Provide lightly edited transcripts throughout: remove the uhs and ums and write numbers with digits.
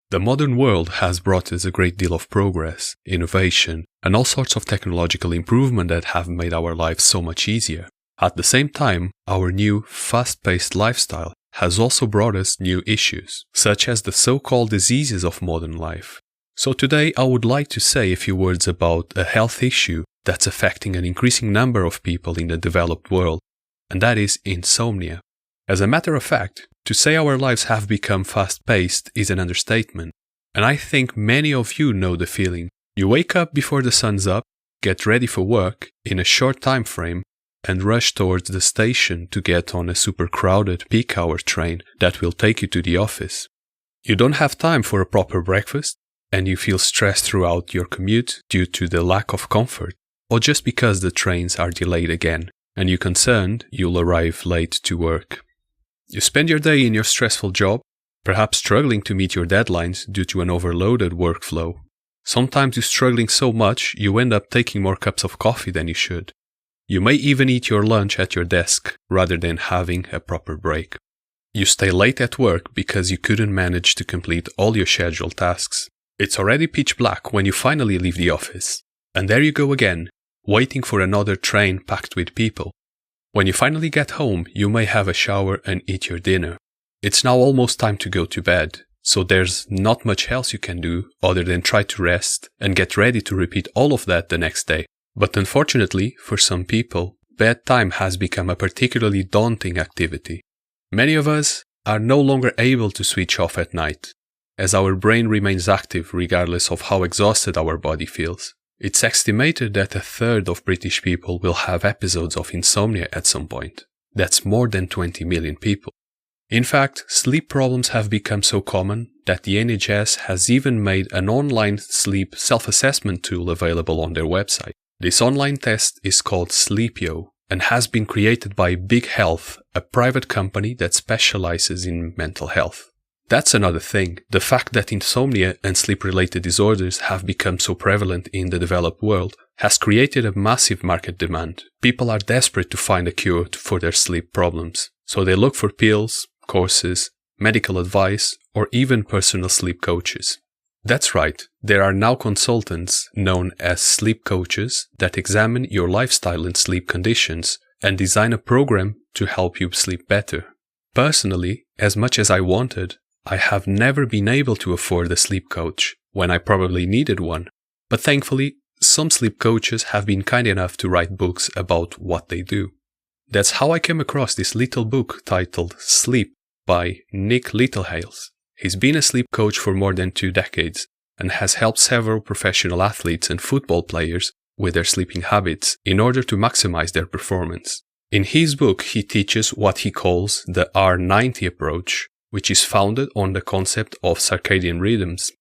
The modern world has brought us a great deal of progress, innovation, and all sorts of technological improvement that have made our lives so much easier. At the same time, our new, fast-paced lifestyle has also brought us new issues, such as the so-called diseases of modern life. So today I would like to say a few words about a health issue that's affecting an increasing number of people in the developed world, and that is insomnia. As a matter of fact, to say our lives have become fast-paced is an understatement, and I think many of you know the feeling. You wake up before the sun's up, get ready for work in a short time frame, and rush towards the station to get on a super crowded peak hour train that will take you to the office. You don't have time for a proper breakfast, and you feel stressed throughout your commute due to the lack of comfort, or just because the trains are delayed again, and you're concerned you'll arrive late to work. You spend your day in your stressful job, perhaps struggling to meet your deadlines due to an overloaded workflow. Sometimes you're struggling so much you end up taking more cups of coffee than you should. You may even eat your lunch at your desk rather than having a proper break. You stay late at work because you couldn't manage to complete all your scheduled tasks. It's already pitch black when you finally leave the office. And there you go again, waiting for another train packed with people. When you finally get home, you may have a shower and eat your dinner. It's now almost time to go to bed, so there's not much else you can do other than try to rest and get ready to repeat all of that the next day. But unfortunately, for some people, bedtime has become a particularly daunting activity. Many of us are no longer able to switch off at night, as our brain remains active regardless of how exhausted our body feels. It's estimated that a third of British people will have episodes of insomnia at some point. That's more than 20 million people. In fact, sleep problems have become so common that the NHS has even made an online sleep self-assessment tool available on their website. This online test is called Sleepio and has been created by Big Health, a private company that specializes in mental health. That's another thing. The fact that insomnia and sleep-related disorders have become so prevalent in the developed world has created a massive market demand. People are desperate to find a cure for their sleep problems, so they look for pills, courses, medical advice, or even personal sleep coaches. That's right, there are now consultants known as sleep coaches that examine your lifestyle and sleep conditions and design a program to help you sleep better. Personally, as much as I wanted, I have never been able to afford a sleep coach when I probably needed one. But thankfully, some sleep coaches have been kind enough to write books about what they do. That's how I came across this little book titled Sleep by Nick Littlehales. He's been a sleep coach for more than 2 decades and has helped several professional athletes and football players with their sleeping habits in order to maximize their performance. In his book, he teaches what he calls the R90 approach, which is founded on the concept of circadian rhythms.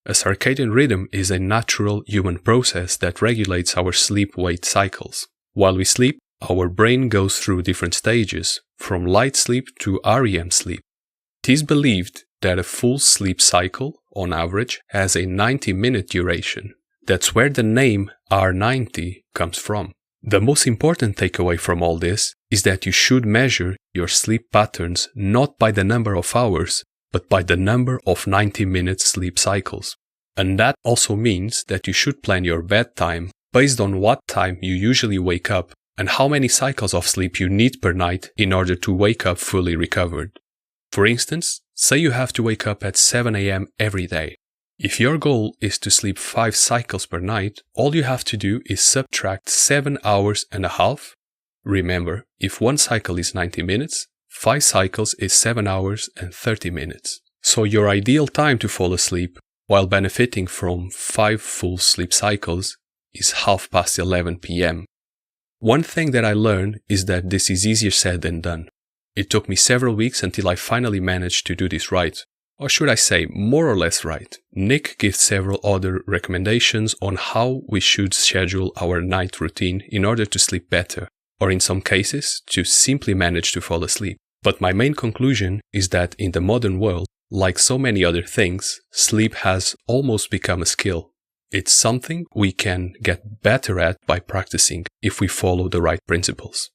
A circadian rhythm is a natural human process that regulates our sleep-wake cycles. While we sleep, our brain goes through different stages, from light sleep to R.E.M. sleep. It is believed that a full sleep cycle, on average, has a 90-minute duration. That's where the name R90 comes from. The most important takeaway from all this is that you should measure your sleep patterns not by the number of hours, but by the number of 90-minute sleep cycles. And that also means that you should plan your bedtime based on what time you usually wake up and how many cycles of sleep you need per night in order to wake up fully recovered. For instance, say you have to wake up at 7 a.m. every day. If your goal is to sleep 5 cycles per night, all you have to do is subtract 7 hours and a half. Remember, if one cycle is 90 minutes, 5 cycles is 7 hours and 30 minutes. So your ideal time to fall asleep, while benefiting from 5 full sleep cycles, is 11:30 p.m. One thing that I learned is that this is easier said than done. It took me several weeks until I finally managed to do this right. Or should I say, more or less right. Nick gives several other recommendations on how we should schedule our night routine in order to sleep better, or in some cases, to simply manage to fall asleep. But my main conclusion is that in the modern world, like so many other things, sleep has almost become a skill. It's something we can get better at by practicing if we follow the right principles.